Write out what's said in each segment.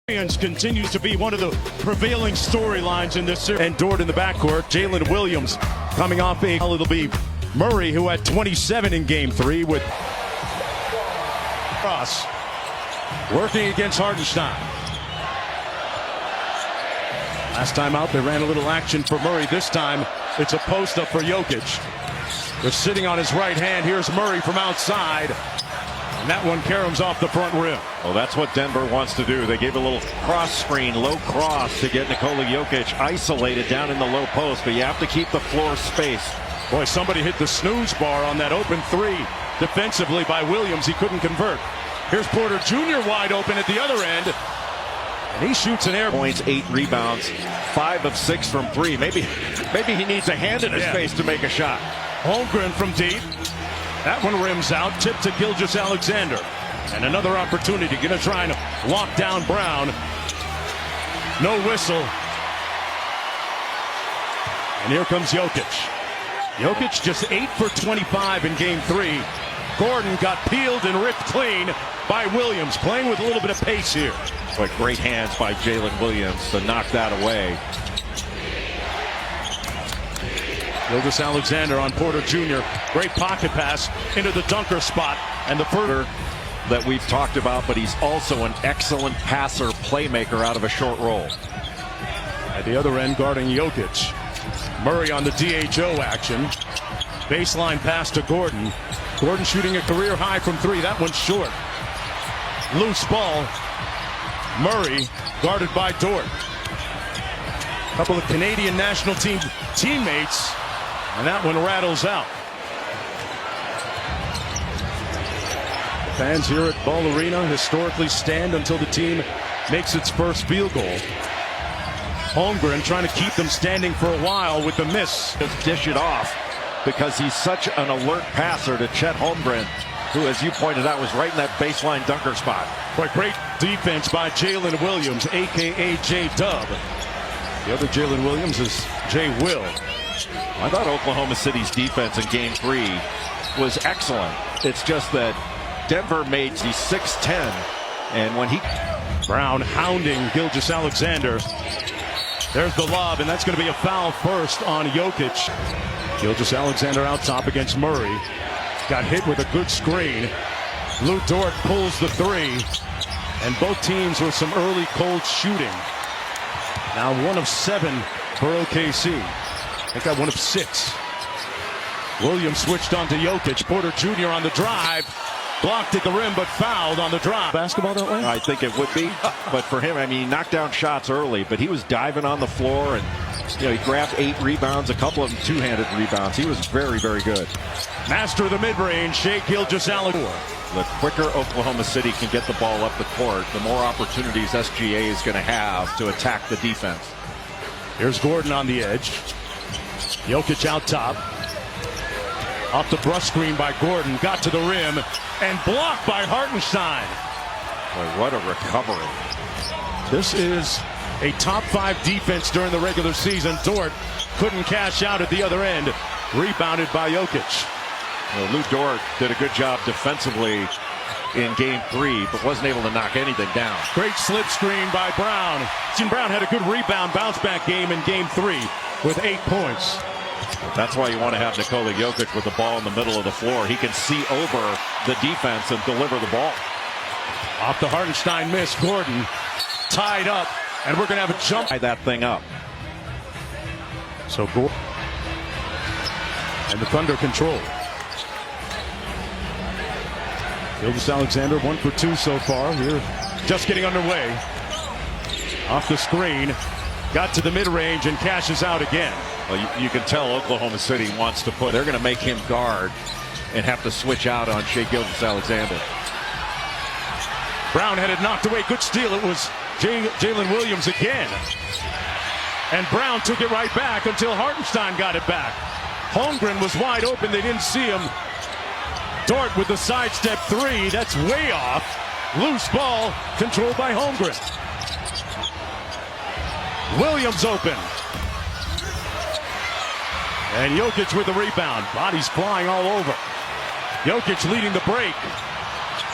Continues to be one of the prevailing storylines in this series. And Dort in the backcourt. Jalen Williams coming off a. It'll be Murray, who had 27 in Game 3 with Cross working against Hartenstein. Last time out, they ran a little action for Murray. This time, it's a post up for Jokic. They're sitting on his right hand. Here's Murray from outside. And that one caroms off the front rim. Well, that's what Denver wants to do. They gave a little cross screen, low cross to get Nikola Jokic isolated down in the low post, but you have to keep the floor space. Boy, somebody hit the snooze bar on that open three defensively by Williams. He couldn't convert. Here's Porter Jr. wide open at the other end. And he shoots an air. Points, 8 rebounds, 5 of 6 from 3. Maybe he needs a hand in his face to make a shot. Holmgren from deep. That one rims out, tipped to Gilgeous-Alexander. And another opportunity, gonna try and lock down Brown. No whistle. And here comes Jokic. Jokic just 8 for 25 in Game 3. Gordon got peeled and ripped clean by Williams, playing with a little bit of pace here. But great hands by Jalen Williams to knock that away. Gilgeous-Alexander on Porter Jr. Great pocket pass into the dunker spot. And the further that we've talked about, but he's also an excellent passer, playmaker out of a short roll. At the other end, guarding Jokic. Murray on the DHO action. Baseline pass to Gordon. Gordon shooting a career high from 3. That one's short. Loose ball. Murray guarded by Dort. A couple of Canadian national team teammates. And that one rattles out. The fans here at Ball Arena historically stand until the team makes its first field goal. Holmgren trying to keep them standing for a while with the miss. Just dish it off because he's such an alert passer to Chet Holmgren, who, as you pointed out, was right in that baseline dunker spot. But great defense by Jalen Williams, a.k.a. J-Dub. The other Jalen Williams is J. Will. I thought Oklahoma City's defense in Game 3 was excellent. It's just that Denver made the 6'10", and when Brown hounding Gilgeous-Alexander. There's the lob, and that's going to be a foul first on Jokic. Gilgeous-Alexander out top against Murray. Got hit with a good screen. Lu Dort pulls the 3, and both teams with some early cold shooting. Now 1 of 7 for OKC. I think 1 of 6. Williams switched on to Jokic. Porter Jr. on the drive. Blocked at the rim, but fouled on the drive. Basketball that way? I think it would be. But for him, I mean, he knocked down shots early, but he was diving on the floor, and he grabbed 8 rebounds, a couple of them two-handed rebounds. He was very, very good. Master of the mid-range, Shai Gilgeous-Alexander. The quicker Oklahoma City can get the ball up the court, the more opportunities SGA is going to have to attack the defense. Here's Gordon on the edge. Jokic out top. Off the brush screen by Gordon. Got to the rim and blocked by Hartenstein. Boy, what a recovery. This is a top 5 defense during the regular season. Dort couldn't cash out at the other end. Rebounded by Jokic. Well, Lu Dort did a good job defensively in Game 3, but wasn't able to knock anything down. Great slip screen by Brown. Brown had a good rebound bounce back game in Game 3 with 8 points. That's why you want to have Nikola Jokic with the ball in the middle of the floor. He can see over the defense and deliver the ball. Off the Hartenstein miss, Gordon tied up, and we're going to have a jump. Tie that thing up. So Gordon and the Thunder control. Gilgeous-Alexander 1 for 2 so far. Here, just getting underway. Off the screen, got to the mid-range and cashes out again. Well, you can tell Oklahoma City wants to put. They're going to make him guard and have to switch out on Shai Gilgeous-Alexander. Brown had it knocked away. Good steal. It was Jalen Williams again. And Brown took it right back until Hartenstein got it back. Holmgren was wide open. They didn't see him. Dort with the sidestep 3. That's way off. Loose ball controlled by Holmgren. Williams open. And Jokic with the rebound. Bodies flying all over. Jokic leading the break.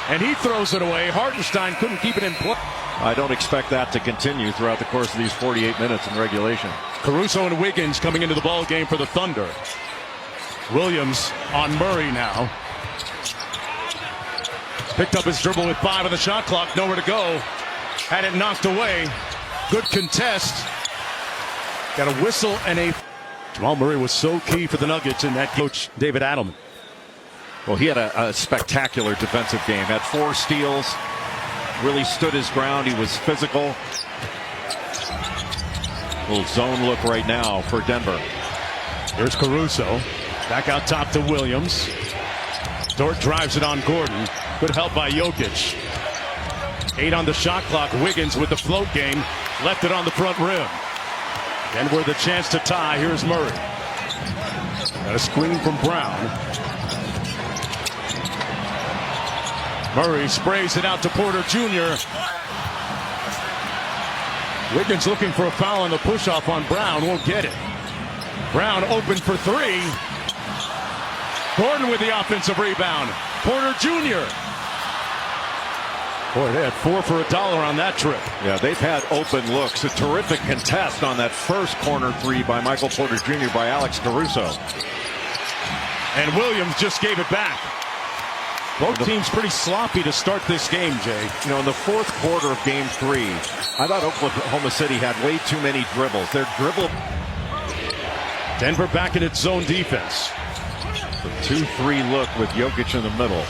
And he throws it away. Hartenstein couldn't keep it in play. I don't expect that to continue throughout the course of these 48 minutes in regulation. Caruso and Wiggins coming into the ball game for the Thunder. Williams on Murray now. Picked up his dribble with 5 on the shot clock. Nowhere to go. Had it knocked away. Good contest. Got a whistle and a... Jamal Murray was so key for the Nuggets in that coach David Adelman. Well, he had a spectacular defensive game. Had 4 steals. Really stood his ground. He was physical. Little zone look right now for Denver. Here's Caruso. Back out top to Williams. Dort drives it on Gordon. Good help by Jokic. 8 on the shot clock. Wiggins with the float game. Left it on the front rim. Denver with a chance to tie. Here's Murray. Got a screen from Brown. Murray sprays it out to Porter Jr. Wiggins looking for a foul on the push-off on Brown. Won't get it. Brown open for 3. Gordon with the offensive rebound. Porter Jr. Boy, they had 4 for $1 on that trip. Yeah, they've had open looks. A terrific contest on that first corner 3 by Michael Porter Jr. by Alex Caruso. And Williams just gave it back. Both teams pretty sloppy to start this game, Jay. You know, in the fourth quarter of game 3, I thought Oklahoma City had way too many dribbles. Their dribble. Denver back in its zone defense. The 2-3 look with Jokic in the middle.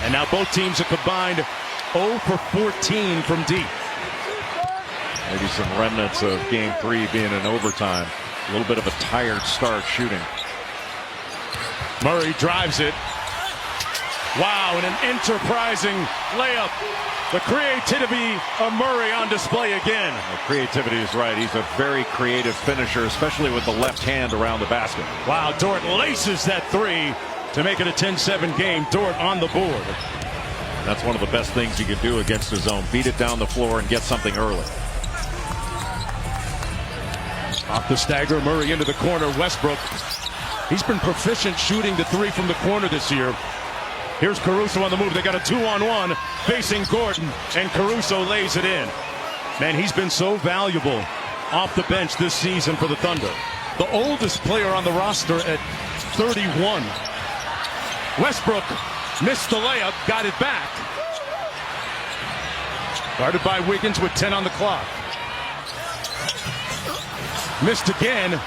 And now both teams are combined 0 for 14 from deep. Maybe some remnants of game 3 being in overtime. A little bit of a tired start shooting. Murray drives it. Wow, and an enterprising layup. The creativity of Murray on display again. Well, creativity is right. He's a very creative finisher, especially with the left hand around the basket. Wow, Dort laces that 3 to make it a 10-7 game. Dort on the board. That's one of the best things you can do against a zone. Beat it down the floor and get something early. Off the stagger, Murray into the corner. Westbrook. He's been proficient shooting the 3 from the corner this year. Here's Caruso on the move. They got a 2-on-1 facing Gordon, and Caruso lays it in. Man, he's been so valuable off the bench this season for the Thunder. The oldest player on the roster at 31. Westbrook missed the layup, got it back. Guarded by Wiggins with 10 on the clock. Missed again.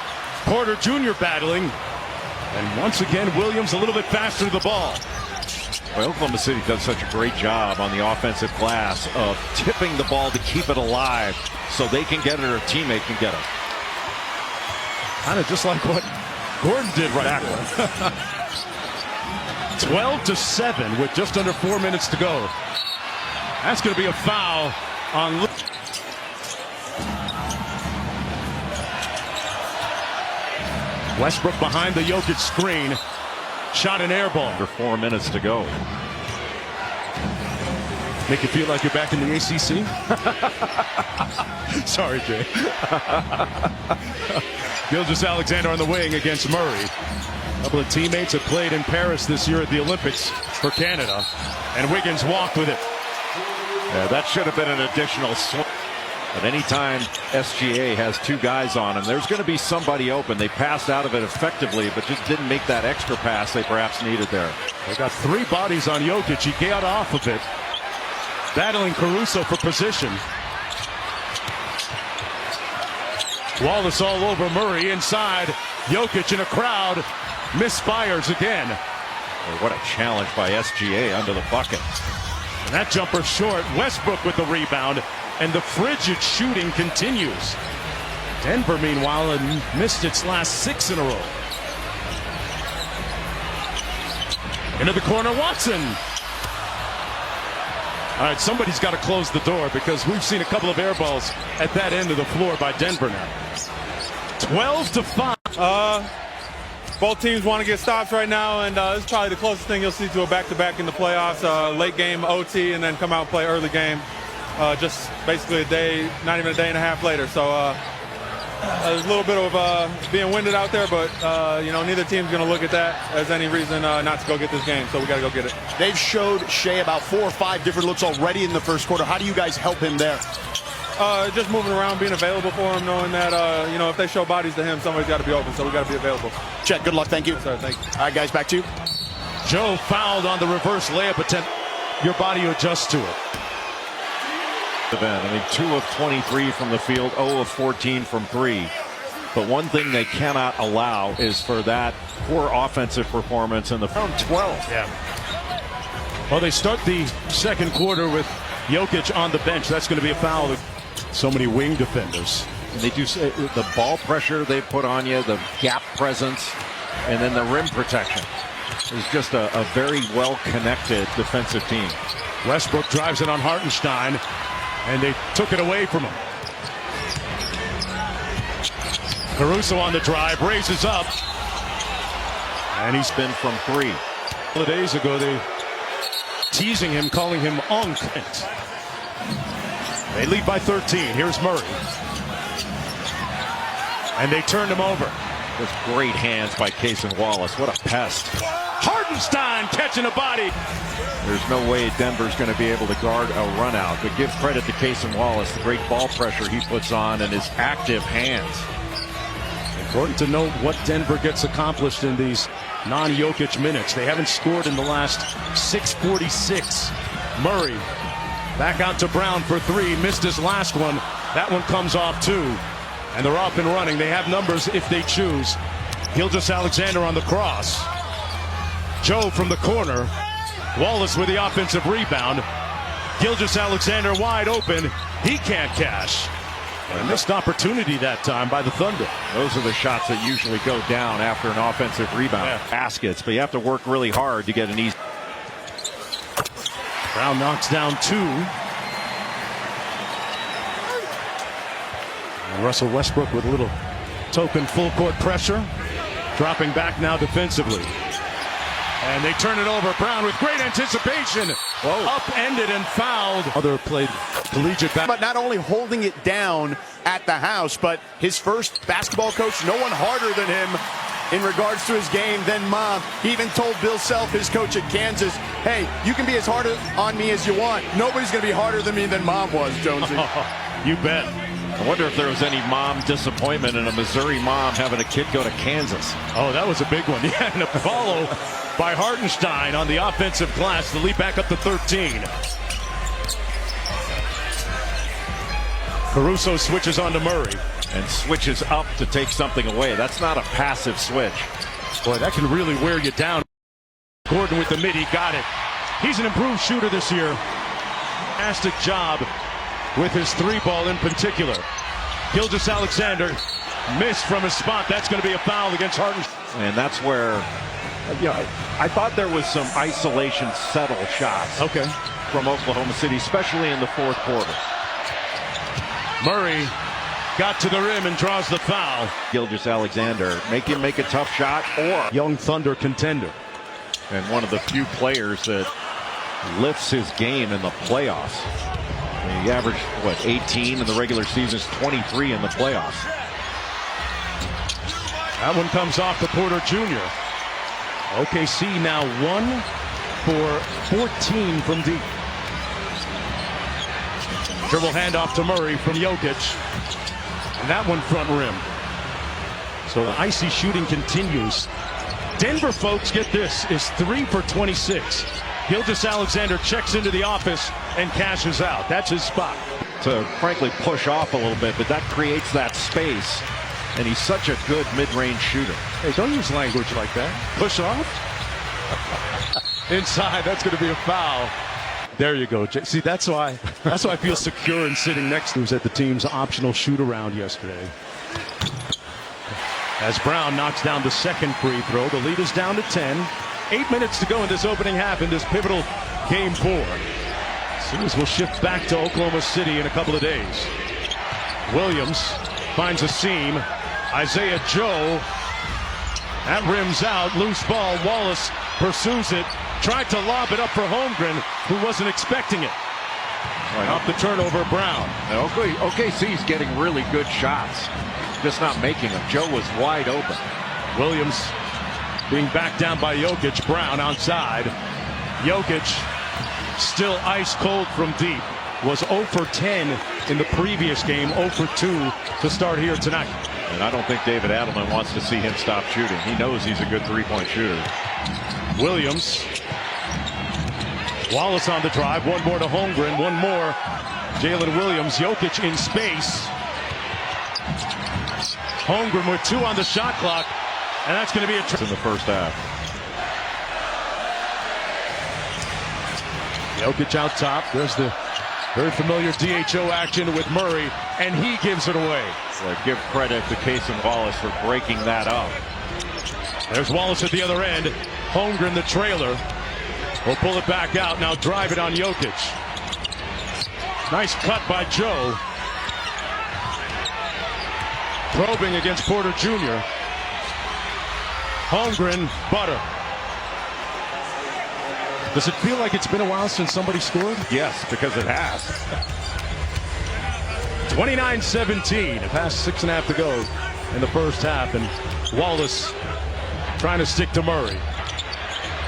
Porter Jr. battling. And once again, Williams a little bit faster to the ball. Well, Oklahoma City does such a great job on the offensive glass of tipping the ball to keep it alive so they can get it or a teammate can get it. Kind of just like what Gordon did right there. 12-7 with just under 4 minutes to go. That's going to be a foul on... Westbrook behind the Jokic screen. Shot an air ball. Under 4 minutes to go. Make you feel like you're back in the ACC? Sorry, Jay. Gilgeous-Alexander on the wing against Murray. A couple of teammates have played in Paris this year at the Olympics for Canada. And Wiggins walked with it. Yeah, that should have been an additional swing. But anytime SGA has 2 guys on him, there's going to be somebody open. They passed out of it effectively, but just didn't make that extra pass they perhaps needed there. They got 3 bodies on Jokic. He got off of it. Battling Caruso for position. Wallace all over Murray inside. Jokic in a crowd. Misfires again. Boy, what a challenge by SGA under the bucket. And that jumper short. Westbrook with the rebound. And the frigid shooting continues. Denver, meanwhile, had missed its last 6 in a row. Into the corner, Watson. All right, somebody's got to close the door because we've seen a couple of air balls at that end of the floor by Denver now. 12-5. Both teams want to get stops right now, and it's probably the closest thing you'll see to a back-to-back in the playoffs. Late game OT, and then come out and play early game. Just basically a day, not even a day and a half later. So There's a little bit of being winded out there, but neither team's going to look at that as any reason not to go get this game. So we got to go get it. They've showed Shea about 4 or 5 different looks already in the first quarter. How do you guys help him there? Just moving around, being available for him, knowing that if they show bodies to him, somebody's got to be open. So we got to be available. Chet, good luck. Thank you. Yes, sir. Thank you. All right, guys, back to you. Joe fouled on the reverse layup attempt. Your body adjusts to it. I mean, 2 of 23 from the field, 0 of 14 from 3. But one thing they cannot allow is for that poor offensive performance in the round 12. Yeah. Well, they start the second quarter with Jokic on the bench. That's going to be a foul. So many wing defenders. And they do the ball pressure they put on you, the gap presence, and then the rim protection. It's just a very well-connected defensive team. Westbrook drives it on Hartenstein, and they took it away from him. Caruso on the drive, raises up, and he's been from 3. A couple of days ago, they teasing him, calling him Unk. They lead by 13. Here's Murray, and they turned him over. With great hands by Cason Wallace. What a pest. Hartenstein catching a body. There's no way Denver's going to be able to guard a run out. But give credit to Cason Wallace, the great ball pressure he puts on and his active hands. Important to note what Denver gets accomplished in these non-Jokic minutes. They haven't scored in the last 6:46. Murray back out to Brown for 3. Missed his last one. That one comes off too. And they're up and running. They have numbers if they choose. Gilgeous-Alexander on the cross. Joe from the corner. Wallace with the offensive rebound. Gilgeous-Alexander wide open. He can't cash. A missed opportunity that time by the Thunder. Those are the shots that usually go down after an offensive rebound. Yeah. Baskets, but you have to work really hard to get an easy. Brown knocks down 2. And Russell Westbrook with a little token full court pressure. Dropping back now defensively. And they turn it over. Brown with great anticipation. Upended and fouled. Other played collegiate basketball. But not only holding it down at the house, but his first basketball coach, no one harder than him in regards to his game than Mom. He even told Bill Self, his coach at Kansas, hey, you can be as hard on me as you want. Nobody's going to be harder than me than Mom was, Jonesy. You bet. I wonder if there was any mom disappointment in a Missouri mom having a kid go to Kansas. Oh, that was a big one. Yeah, and a follow by Hartenstein on the offensive glass. The lead back up to 13. Caruso switches on to Murray. And switches up to take something away. That's not a passive switch. Boy, that can really wear you down. Gordon with the mid, he got it. He's an improved shooter this year. Fantastic job with his 3-ball in particular. Gilgeous-Alexander missed from his spot. That's going to be a foul against Hartenstein. And that's where, I thought there was some isolation settle shots from Oklahoma City, especially in the fourth quarter. Murray got to the rim and draws the foul. Gilgeous-Alexander, make him make a tough shot, or young Thunder contender. And one of the few players that lifts his game in the playoffs. He averaged, 18 in the regular season, 23 in the playoffs. That one comes off to Porter Jr. OKC now 1 for 14 from deep. Dribble handoff to Murray from Jokic. And that one front rim. So the icy shooting continues. Denver, folks, get this, is 3 for 26. Gilgeous-Alexander checks into the office and cashes out. That's his spot. To frankly push off a little bit, but that creates that space. And he's such a good mid-range shooter. Hey, don't use language like that. Push off. Inside, that's going to be a foul. There you go. See, that's why I feel secure in sitting next to who's at the team's optional shoot around yesterday. As Brown knocks down the second free throw, the lead is down to 10. 8 minutes to go in this opening half in this pivotal game 4. As soon as we'll shift back to Oklahoma City in a couple of days. Williams finds a seam. Isaiah Joe. That rims out. Loose ball. Wallace pursues it. Tried to lob it up for Holmgren, who wasn't expecting it. Off the turnover, Brown. OKC's getting really good shots. just not making them. Joe was wide open. Williams being backed down by Jokic. Brown outside. Jokic still ice cold from deep. Was 0 for 10 in the previous game, 0 for 2 to start here tonight. And I don't think David Adelman wants to see him stop shooting. He knows he's a good three-point shooter. Williams. Wallace on the drive. One more to Holmgren. One more. Jalen Williams. Jokic in space. Holmgren with 2 on the shot clock. And that's going to be a in the first half. Jokic out top. There's the very familiar DHO action with Murray. And he gives it away. Well, give credit to Cason Wallace for breaking that up. There's Wallace at the other end. Holmgren, the trailer, will pull it back out. Now drive it on Jokic. Nice cut by Joe. Probing against Porter Jr. Holmgren, butter. Does it feel like it's been a while since somebody scored? Yes, because it has. 29-17. Past 6.5 to go in the first half. And Wallace trying to stick to Murray.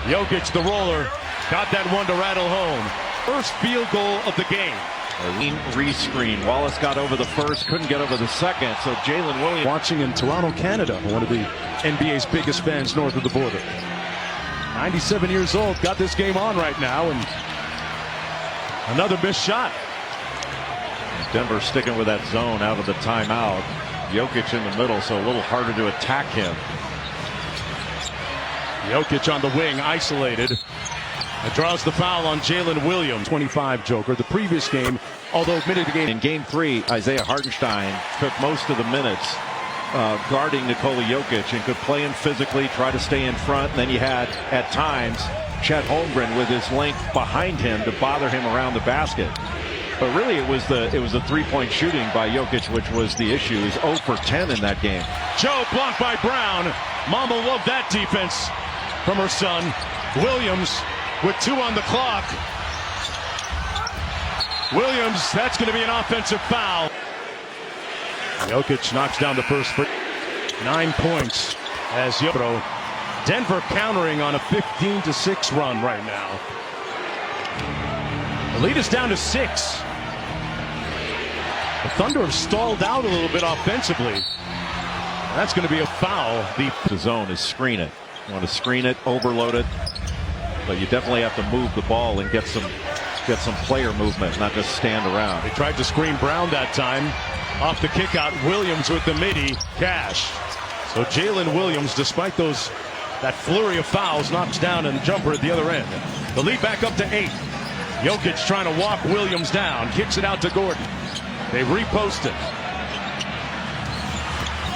Jokic, the roller, got that one to rattle home. First field goal of the game. A lean re-screen. Wallace got over the first, couldn't get over the second. So Jalen Williams. Watching in Toronto, Canada, one of the NBA's biggest fans north of the border. 97 years old, got this game on right now, and another missed shot. Denver sticking with that zone out of the timeout. Jokic in the middle, so a little harder to attack him. Jokic on the wing, isolated. It draws the foul on Jalen Williams. 25 Joker. The previous game, although admitted the game. In game 3, Isaiah Hartenstein took most of the minutes guarding Nikola Jokic and could play him physically, try to stay in front. And then you had, at times, Chet Holmgren with his length behind him to bother him around the basket. But really, it was the three-point shooting by Jokic which was the issue. He's 0 for 10 in that game. Joe blocked by Brown. Mama loved that defense from her son. Williams with 2 on the clock. Williams, that's going to be an offensive foul. Jokic knocks down the first free. 9 points as Jokic. Denver countering on a 15-6 run right now. The lead is down to 6. The Thunder have stalled out a little bit offensively. That's going to be a foul. The zone is screen it. You want to screen it, overload it, but you definitely have to move the ball and get some player movement, not just stand around. They tried to screen Brown that time. Off the kick out, Williams with the midi, cash. So Jalen Williams, despite that flurry of fouls, knocks down a jumper at the other end. The lead back up to 8. Jokic trying to walk Williams down, kicks it out to Gordon. They repost it.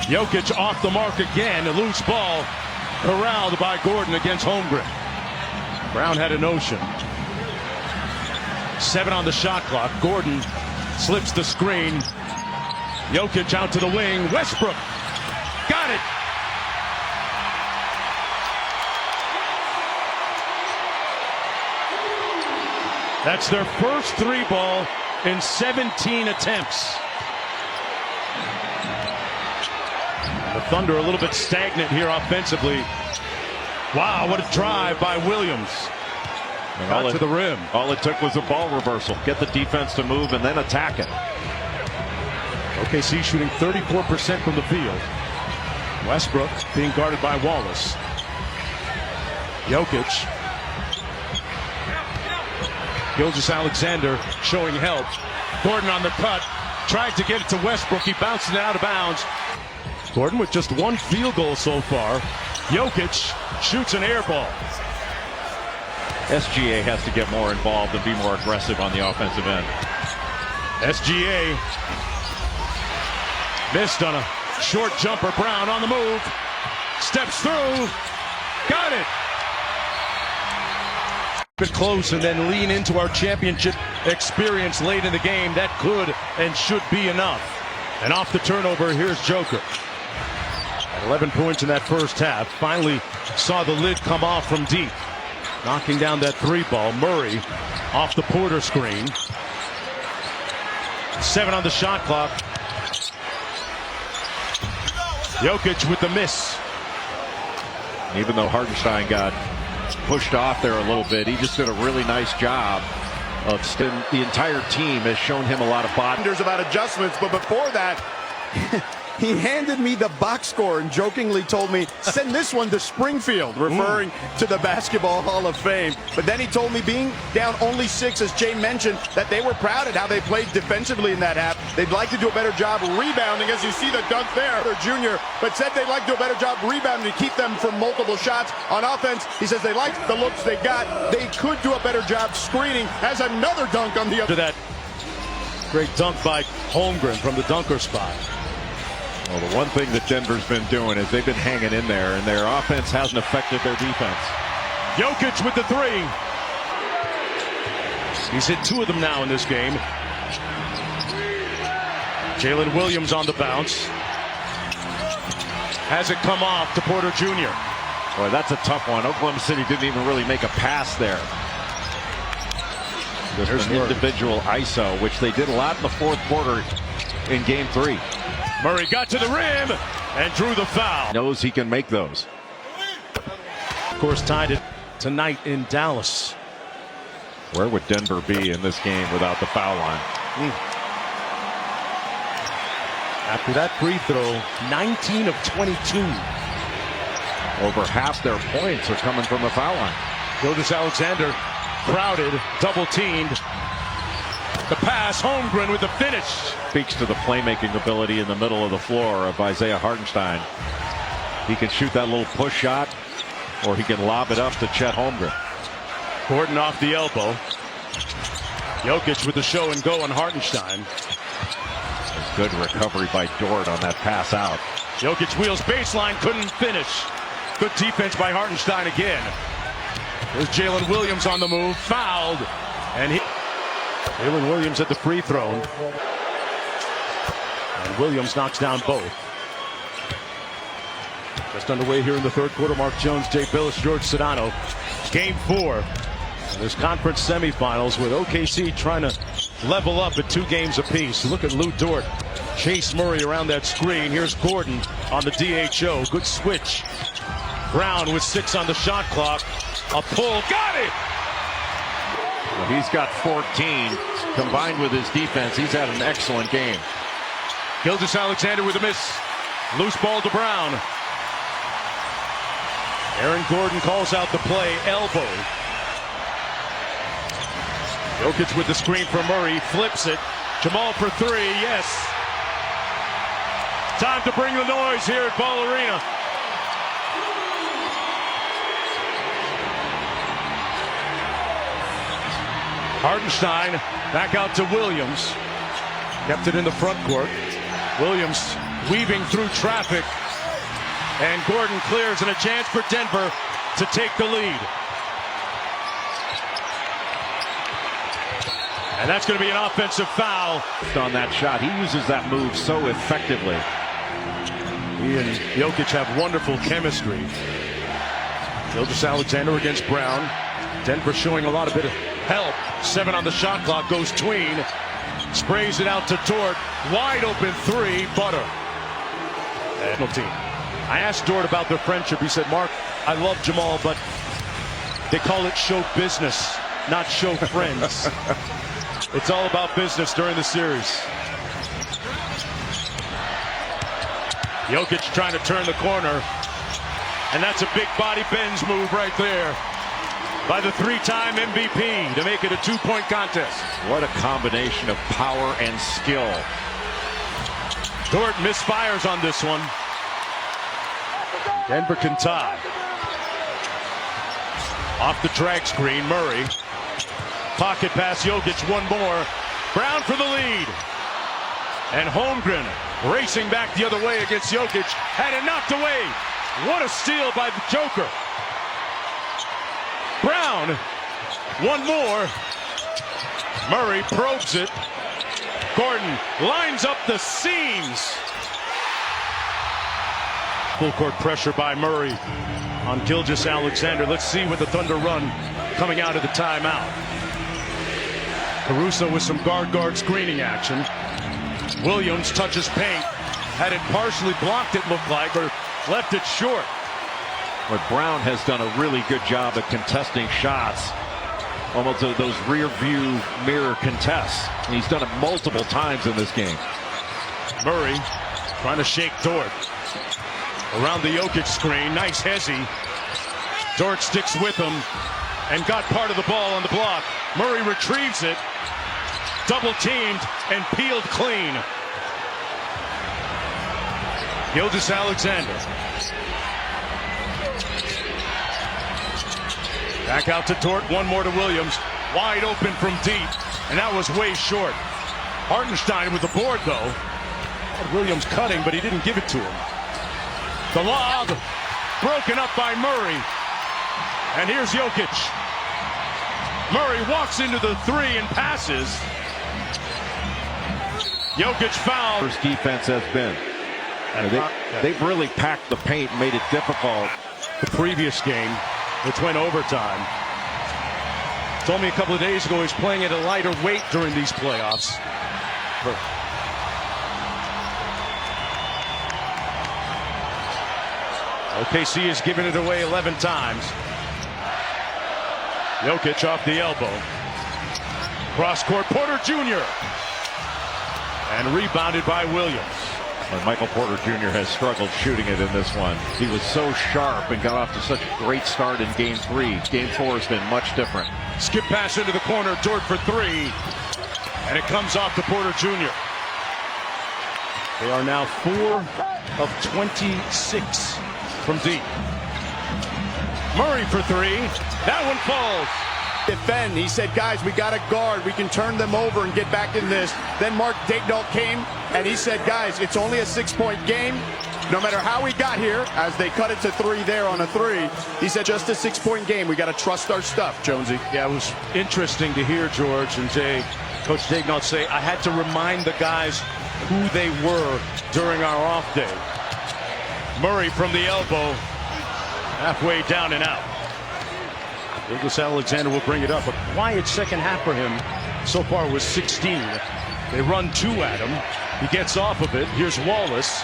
Jokic off the mark again, a loose ball corralled by Gordon against Holmgren. Brown had a notion. 7 on the shot clock. Gordon slips the screen. Jokic out to the wing. Westbrook got it. That's their first 3 ball in 17 attempts. The Thunder a little bit stagnant here offensively. Wow, what a drive by Williams. Got to the rim. All it took was a ball reversal. Get the defense to move and then attack it. OKC shooting 34% from the field. Westbrook being guarded by Wallace. Jokic. Gilgeous-Alexander showing help. Gordon on the cut. Tried to get it to Westbrook. He bounced it out of bounds. Gordon with just 1 field goal so far. Jokic shoots an air ball. SGA has to get more involved and be more aggressive on the offensive end. SGA missed on a short jumper. Brown on the move. Steps through. Got it. Bit close and then lean into our championship experience late in the game. That could and should be enough. And off the turnover, here's Joker. At 11 points in that first half. Finally saw the lid come off from deep. Knocking down that 3 ball. Murray off the Porter screen. 7 on the shot clock. Jokic with the miss. Even though Hartenstein got pushed off there a little bit, he just did a really nice job of the entire team has shown him a lot of body. There's about adjustments, but before that, he handed me the box score and jokingly told me, send this one to Springfield, referring to the Basketball Hall of Fame. But then he told me, being down only 6, as Jay mentioned, that they were proud at how they played defensively in that half. They'd like to do a better job rebounding, as you see the dunk there, their junior, but said they'd like to do a better job rebounding to keep them from multiple shots. On offense, he says they liked the looks they got. They could do a better job screening. Has another dunk on the other. That great dunk by Holmgren from the dunker spot. Well, the one thing that Denver's been doing is they've been hanging in there, and their offense hasn't affected their defense. Jokic with the 3. He's hit 2 of them now in this game. Jalen Williams on the bounce. Has it come off to Porter Jr. Boy, that's a tough one. Oklahoma City didn't even really make a pass there. There's an individual ISO, which they did a lot in the fourth quarter in Game 3. Murray got to the rim and drew the foul. Knows he can make those. Of course, tied it tonight in Dallas. Where would Denver be in this game without the foul line? After that free throw, 19 of 22. Over half their points are coming from the foul line. Gilgeous-Alexander crowded, double teamed. The pass, Holmgren with the finish. Speaks to the playmaking ability in the middle of the floor of Isaiah Hartenstein. He can shoot that little push shot, or he can lob it up to Chet Holmgren. Gordon off the elbow. Jokic with the show and go on Hartenstein. Good recovery by Dort on that pass out. Jokic wheels baseline, couldn't finish. Good defense by Hartenstein again. There's Jalen Williams on the move, fouled, and Jalen Williams at the free throw. And Williams knocks down both. Just underway here in the third quarter. Mark Jones, Jay Billis, George Sedano. Game 4. There's conference semifinals with OKC trying to level up at 2 games apiece. Look at Lou Dort. Chase Murray around that screen. Here's Gordon on the DHO. Good switch. Brown with 6 on the shot clock. A pull. Got it! Well, he's got 14. Combined with his defense, he's had an excellent game. Gilgeous-Alexander with a miss. Loose ball to Brown. Aaron Gordon calls out the play. Elbow. Jokic with the screen for Murray. Flips it. Jamal for 3. Yes. Time to bring the noise here at Ball Arena. Hartenstein back out to Williams. Kept it in the front court. Williams weaving through traffic. And Gordon clears, and a chance for Denver to take the lead. And that's going to be an offensive foul. On that shot, he uses that move so effectively. He and Jokic have wonderful chemistry. Gilgeous-Alexander against Brown. Denver showing a lot of bit of help. 7 on the shot clock, goes tween. Sprays it out to Dort. Wide open 3, Butter. Team. I asked Dort about their friendship. He said, Mark, I love Jamal, but they call it show business, not show friends. It's all about business during the series. Jokic trying to turn the corner. And that's a big body bends move right there by the 3-time MVP to make it a 2-point contest. What a combination of power and skill. Dort misfires on this one. Denver can tie. Off the drag screen, Murray. Pocket pass, Jokic, one more. Brown for the lead. And Holmgren racing back the other way against Jokic. Had it knocked away. What a steal by the Joker. Brown, one more. Murray probes it. Gordon lines up the seams. Full court pressure by Murray on Gilgeous-Alexander. Let's see what the Thunder run coming out of the timeout. Caruso with some guard screening action. Williams touches paint. had it partially blocked, it looked like, or left it short. But Brown has done a really good job at contesting shots. Almost those rear view mirror contests. And he's done it multiple times in this game. Murray trying to shake Dort. Around the Jokic screen. Nice hezzy. Dort sticks with him and got part of the ball on the block. Murray retrieves it. Double teamed and peeled clean. Gilgeous-Alexander. Back out to Dort. One more to Williams. Wide open from deep. And that was way short. Hartenstein with the board, though. Had Williams cutting, but he didn't give it to him. The lob broken up by Murray. And here's Jokic. Murray walks into the three and passes. Jokic fouled. First defense has been. They've really packed the paint and made it difficult. The previous game, which went overtime. Told me a couple of days ago he's playing at a lighter weight during these playoffs. OKC has given it away 11 times. Jokic off the elbow. Cross court, Porter Jr. And rebounded by Williams. And Michael Porter Jr. has struggled shooting it in this one. He was so sharp and got off to such a great start in game 3. Game 4 has been much different. Skip pass into the corner, Dort for 3. And it comes off to Porter Jr. They are now 4 of 26 from deep. Murray for 3. That one falls. Defend. He said, guys, we got a guard. We can turn them over and get back in this. Then Mark Daigneault came and he said, guys, it's only a 6-point game. No matter how we got here, as they cut it to 3 there on a 3, he said, just a 6-point game. We got to trust our stuff, Jonesy. Yeah, it was interesting to hear George and Jay, Coach Daigneault say, I had to remind the guys who they were during our off day. Murray from the elbow, halfway down and out. Gilgeous-Alexander will bring it up. A quiet second half for him so far was 16. They run 2 at him. He gets off of it. Here's Wallace.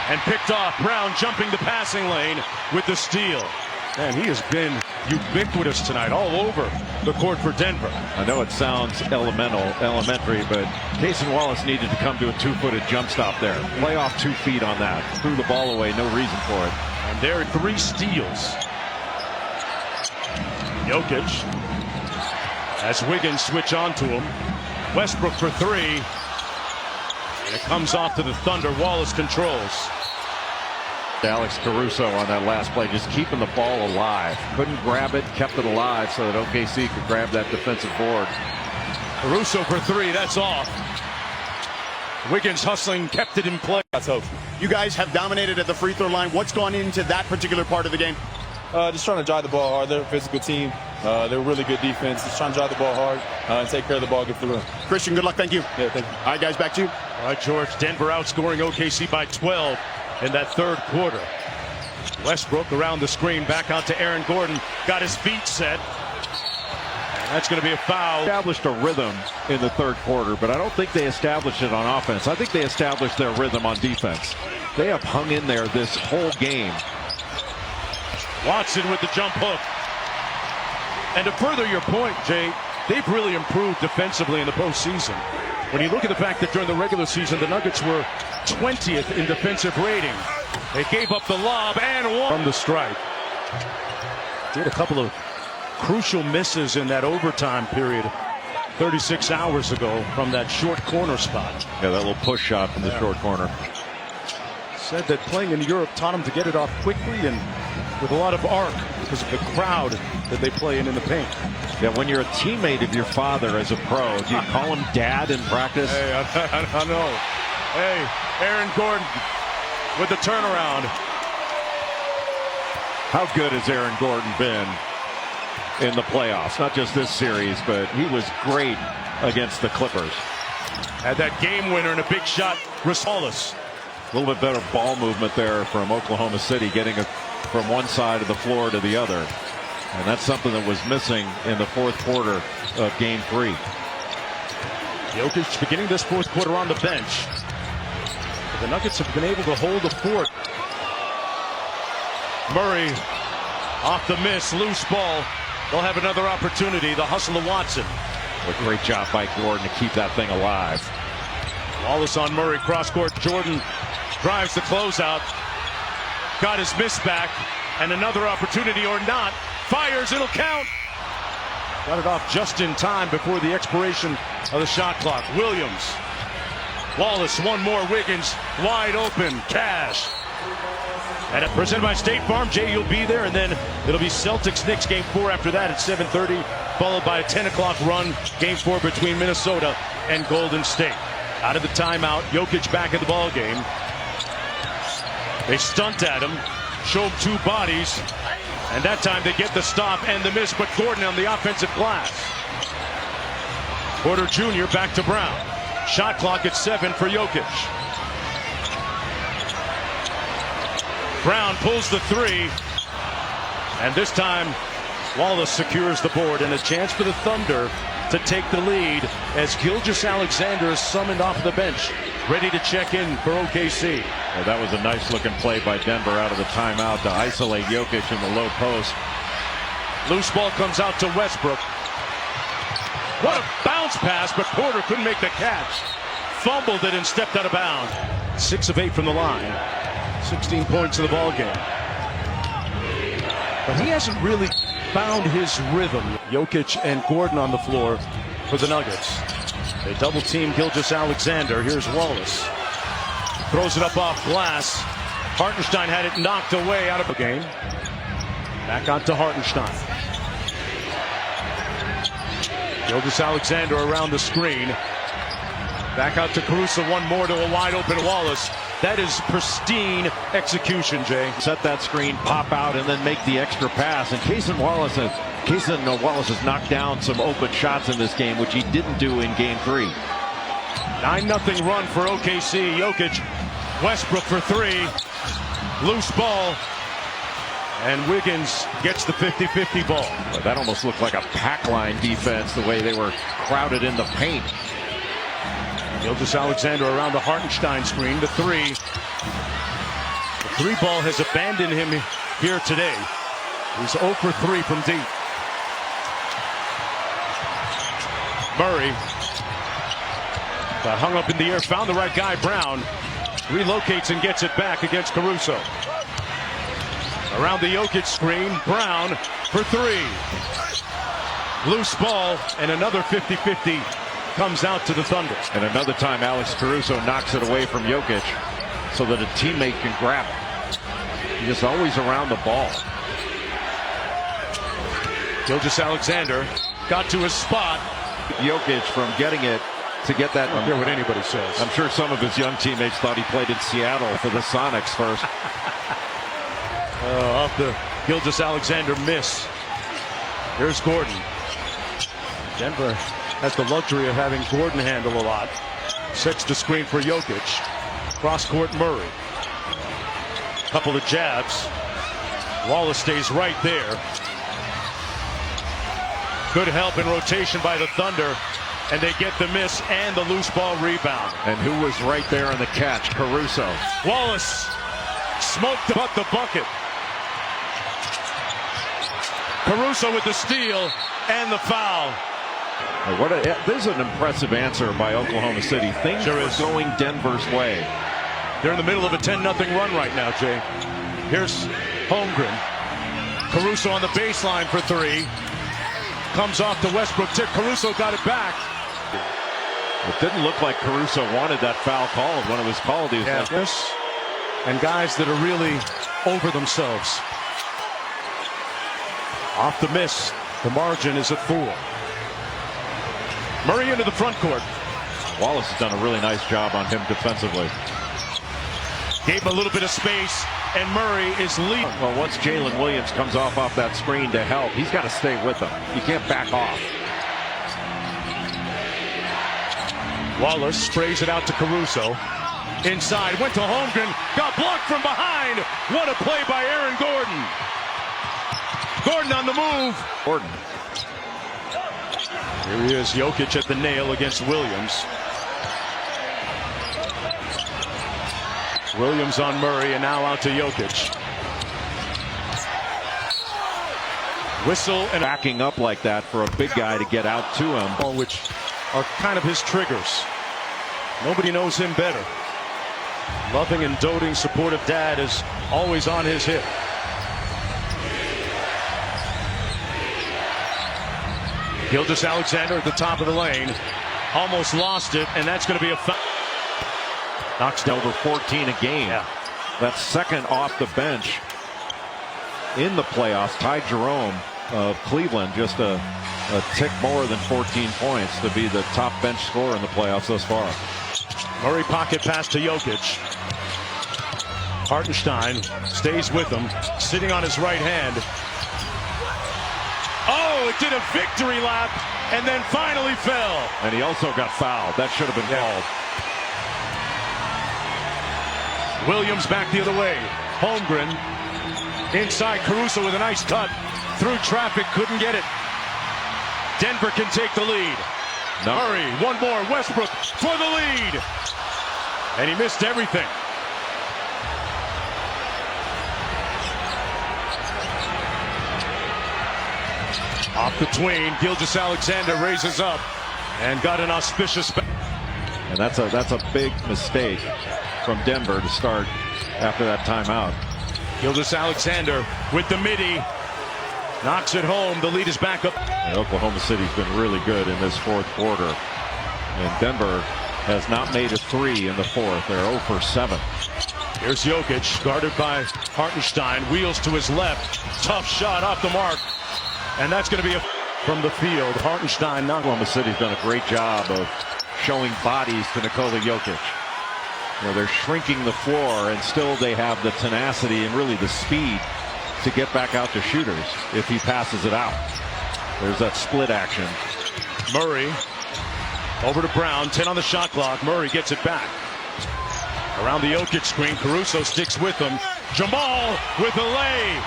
And picked off. Brown jumping the passing lane with the steal. Man, he has been ubiquitous tonight, all over the court for Denver. I know it sounds elementary, but Cason Wallace needed to come to a 2-footed jump stop there. Play off 2 feet on that. Threw the ball away, no reason for it. And there are 3 steals. Jokic, as Wiggins switch on to him. Westbrook for 3. And it comes off to the Thunder. Wallace controls. Alex Caruso on that last play, just keeping the ball alive. Couldn't grab it, kept it alive so that OKC could grab that defensive board. Caruso for 3, that's off. Wiggins hustling, kept it in play. That's hope. You guys have dominated at the free throw line. What's gone into that particular part of the game? Just trying to drive the ball hard. They're a physical team. They're a really good defense. Just trying to drive the ball hard and take care of the ball, get through. Christian, good luck. Thank you. Yeah, thank you. All right, guys, back to you. All right, George, Denver outscoring OKC by 12 in that third quarter. Westbrook around the screen, back out to Aaron Gordon. Got his feet set. And that's going to be a foul. Established a rhythm in the third quarter, but I don't think they established it on offense. I think they established their rhythm on defense. They have hung in there this whole game. Watson with the jump hook. And to further your point, Jay, they've really improved defensively in the postseason. When you look at the fact that during the regular season, the Nuggets were 20th in defensive rating. They gave up the lob and won from the strike. Did a couple of crucial misses in that overtime period 36 hours ago from that short corner spot. Yeah, that little push shot from the short corner. Said that playing in Europe taught him to get it off quickly and with a lot of arc because of the crowd that they play in the paint. Yeah, when you're a teammate of your father as a pro, do you call him dad in practice? Hey, I know. Hey, Aaron Gordon with the turnaround. How good has Aaron Gordon been in the playoffs? Not just this series, but he was great against the Clippers. Had that game winner and a big shot, Rosales. A little bit better ball movement there from Oklahoma City, getting it from one side of the floor to the other. And that's something that was missing in the fourth quarter of game 3. Jokic beginning this fourth quarter on the bench. The Nuggets have been able to hold the fort. Murray off the miss, loose ball. They'll have another opportunity. The hustle of Watson. A great job by Gordon to keep that thing alive. Wallace on Murray, cross court. Jordan drives the closeout. Got his miss back. And another opportunity or not. Fires, it'll count. Got it off just in time before the expiration of the shot clock. Williams. Wallace, one more. Wiggins wide open. Cash. And presented by State Farm. Jay, you'll be there. And then it'll be Celtics-Knicks game 4 after that at 7:30. Followed by a 10 o'clock run. Game 4 between Minnesota and Golden State. Out of the timeout. Jokic back in the ball game. They stunt at him. Show him two bodies. And that time they get the stop and the miss. But Gordon on the offensive glass. Porter Jr. back to Brown. Shot clock at 7 for Jokic. Brown pulls the 3. And this time, Wallace secures the board. And a chance for the Thunder to take the lead as Gilgeous-Alexander is summoned off the bench. Ready to check in for OKC. Well, that was a nice looking play by Denver out of the timeout to isolate Jokic in the low post. Loose ball comes out to Westbrook. What a bounce pass, but Porter couldn't make the catch. Fumbled it and stepped out of bounds. 6 of 8 from the line. 16 points in the ball game. But he hasn't really found his rhythm. Jokic and Gordon on the floor for the Nuggets. They double team Gilgeous-Alexander. Here's Wallace. Throws it up off glass. Hartenstein had it knocked away out of the game. Back out to Hartenstein. Gilgeous-Alexander around the screen. Back out to Caruso. One more to a wide open Wallace. That is pristine execution, Jay. Set that screen, pop out, and then make the extra pass. And Cason Wallace has knocked down some open shots in this game, which he didn't do in game 3. 9-0 run for OKC. Jokic, Westbrook for 3. Loose ball. And Wiggins gets the 50-50 ball. Well, that almost looked like a pack line defense, the way they were crowded in the paint. Gilgeous-Alexander around the Hartenstein screen. The 3. The 3 ball has abandoned him here today. He's 0 for 3 from deep. Murray got hung up in the air, found the right guy. Brown relocates and gets it back against Caruso. Around the Jokic screen, Brown for 3. Loose ball and another 50-50 comes out to the Thunder. And another time Alex Caruso knocks it away from Jokic so that a teammate can grab it. He's just always around the ball. Gilgeous-Alexander got to his spot. Jokic from getting it to get that. I don't care what anybody says. I'm sure some of his young teammates thought he played in Seattle for the Sonics first. Off the Gilgeous-Alexander miss. Here's Gordon. Denver has the luxury of having Gordon handle a lot. Sets the screen for Jokic. Cross-court Murray. Couple of jabs. Wallace stays right there. Good help in rotation by the Thunder. And they get the miss and the loose ball rebound. And who was right there in the catch? Caruso. Wallace smoked the bucket. Caruso with the steal and the foul. This is an impressive answer by Oklahoma City. Things are going Denver's way. They're in the middle of a 10-0 run right now, Jay. Here's Holmgren. Caruso on the baseline for 3. Comes off to Westbrook. Caruso got it back. It didn't look like Caruso wanted that foul called. When it was called, he was like this. And guys that are really over themselves. Off the miss. The margin is at 4. Murray into the front court. Wallace has done a really nice job on him defensively. Gave him a little bit of space, and Murray is leading. Well, once Jalen Williams comes off that screen to help, he's got to stay with him. You can't back off. Wallace sprays it out to Caruso. Inside, went to Holmgren, got blocked from behind. What a play by Aaron Gordon. Gordon on the move. Gordon. Here he is, Jokic at the nail against Williams. Williams on Murray, and now out to Jokic. Whistle and backing up like that for a big guy to get out to him, which are kind of his triggers. Nobody knows him better. Loving and doting, supportive dad is always on his hip. Gilgeous-Alexander at the top of the lane. Almost lost it, and that's going to be a foul. Knocks down over 14 a game. Yeah. That's second off the bench in the playoffs. Ty Jerome of Cleveland, just a tick more than 14 points to be the top bench scorer in the playoffs thus far. Murray pocket pass to Jokic. Hartenstein stays with him, sitting on his right hand. Oh, it did a victory lap and then finally fell. And he also got fouled. That should have been called. Williams back the other way. Holmgren inside. Caruso with a nice cut through traffic, couldn't get it. Denver can take the lead. No. Murray, one more. Westbrook for the lead. And he missed everything. Off the tween, Gilgeous-Alexander raises up and got an auspicious. And that's a big mistake from Denver to start after that timeout. Gilgeous-Alexander with the midi knocks it home. The lead is back up. And Oklahoma City's been really good in this fourth quarter, and Denver has not made a three in the fourth. They're 0 for 7. Here's Jokic, guarded by Hartenstein. Wheels to his left. Tough shot off the mark. And that's going to be from the field. Hartenstein. Oklahoma City's done a great job of showing bodies to Nikola Jokic. You know, they're shrinking the floor, and still they have the tenacity and really the speed to get back out to shooters if he passes it out. There's that split action. Murray over to Brown. 10 on the shot clock. Murray gets it back. Around the Jokic screen. Caruso sticks with him. Jamal with the lay.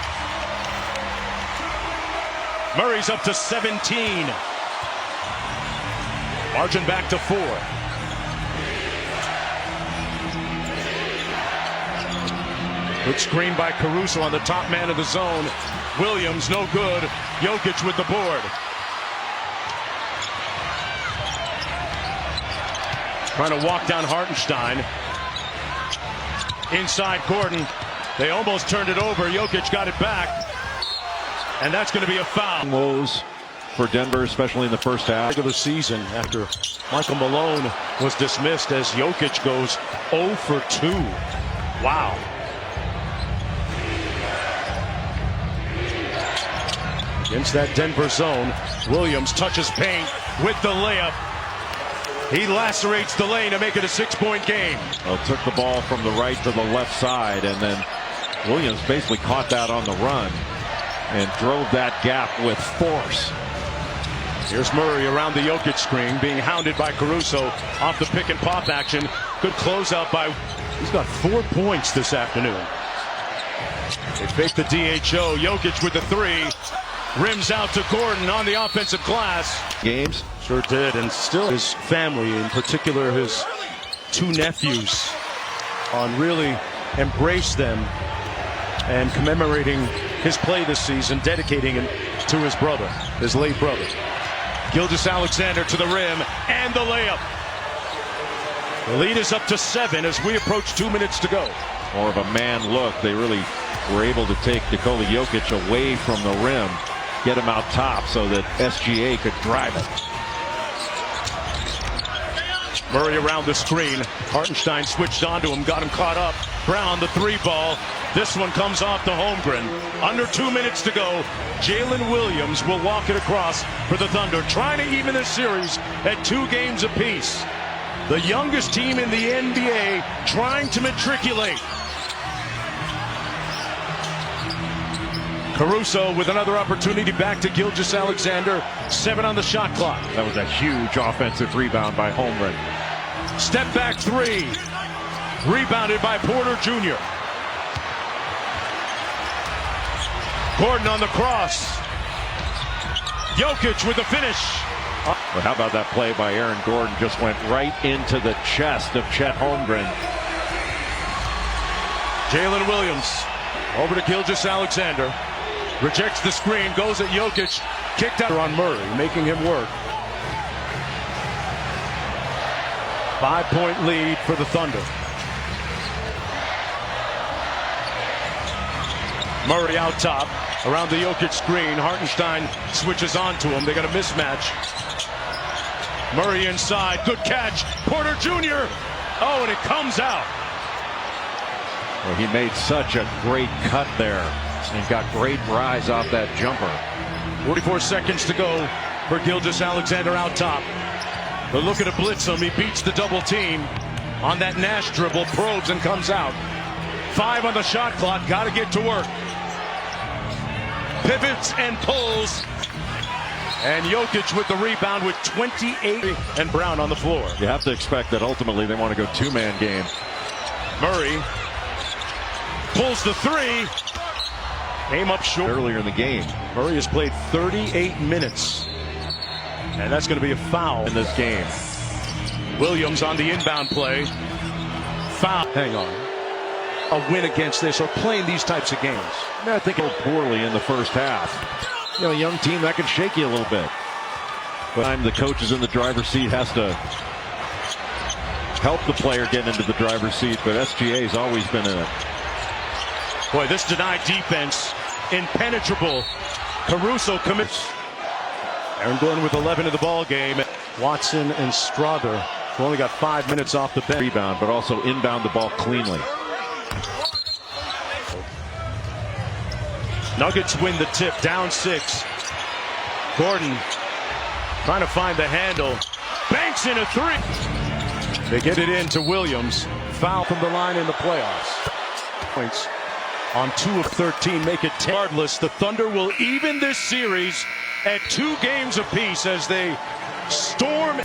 Murray's up to 17. Margin back to 4. Good screen by Caruso on the top man of the zone. Williams, no good. Jokic with the board. Trying to walk down Hartenstein. Inside Gordon. They almost turned it over. Jokic got it back. And that's going to be a foul. Woes for Denver, especially in the first half of the season after Michael Malone was dismissed, as Jokic goes 0 for 2. Wow. Against that Denver zone, Williams touches paint with the layup. He lacerates the lane to make it a 6-point game. Well, took the ball from the right to the left side, and then Williams basically caught that on the run and drove that gap with force. Here's Murray around the Jokic screen, being hounded by Caruso off the pick and pop action. Good closeout by. He's got 4 points this afternoon. They fake the DHO. Jokic with the 3. Rims out to Gordon on the offensive glass. Games? Sure did, and still his family, in particular his 2 nephews, on really embraced them and commemorating his play this season, dedicating him to his brother, his late brother. Gilgeous-Alexander to the rim and the layup. The lead is up to 7 as we approach 2 minutes to go. More of a man look. They really were able to take Nikola Jokic away from the rim, get him out top so that SGA could drive it. Murray around the screen. Hartenstein switched onto him, got him caught up. Brown, the 3 ball. This one comes off to Holmgren. Under 2 minutes to go. Jalen Williams will walk it across for the Thunder, trying to even this series at 2 games apiece. The youngest team in the NBA trying to matriculate. Caruso with another opportunity, back to Gilgeous-Alexander. 7 on the shot clock. That was a huge offensive rebound by Holmgren. Step back 3. Rebounded by Porter Jr. Gordon on the cross. Jokic with the finish. But how about that play by Aaron Gordon? Just went right into the chest of Chet Holmgren. Jalen Williams over to Gilgeous-Alexander. Rejects the screen, goes at Jokic. Kicked out on Murray, making him work. 5-point lead for the Thunder. Murray out top, around the Jokic screen. Hartenstein switches onto him. They got a mismatch. Murray inside, good catch. Porter Jr. Oh, and it comes out. Well, he made such a great cut there and got great rise off that jumper. 44 seconds to go for Gilgeous-Alexander out top. They're looking to blitz him. He beats the double team on that Nash dribble, probes and comes out. 5 on the shot clock, got to get to work. Pivots and pulls. And Jokic with the rebound with 28. And Brown on the floor. You have to expect that ultimately they want to go two-man game. Murray pulls the three. Aim up short. Earlier in the game. Murray has played 38 minutes. And that's going to be a foul In this game. Williams on the inbound play. Foul. Hang on. A win against this or playing these types of games. I think it poorly in the first half. You know, a young team that can shake you a little bit. But the coach is in the driver's seat, has to help the player get into the driver's seat, but SGA's always been in it. Boy, this denied defense, impenetrable. Caruso commits. Aaron Glenn with 11 in the ball game. Watson and Strawther, who only got 5 minutes off the bench. Rebound, but also inbound the ball cleanly. Nuggets win the tip, down 6. Gordon trying to find the handle. Banks in a 3. They get it in to Williams. Foul from the line in the playoffs. Points on 2 of 13, make it 10. Regardless, the Thunder will even this series at 2 games apiece as they storm.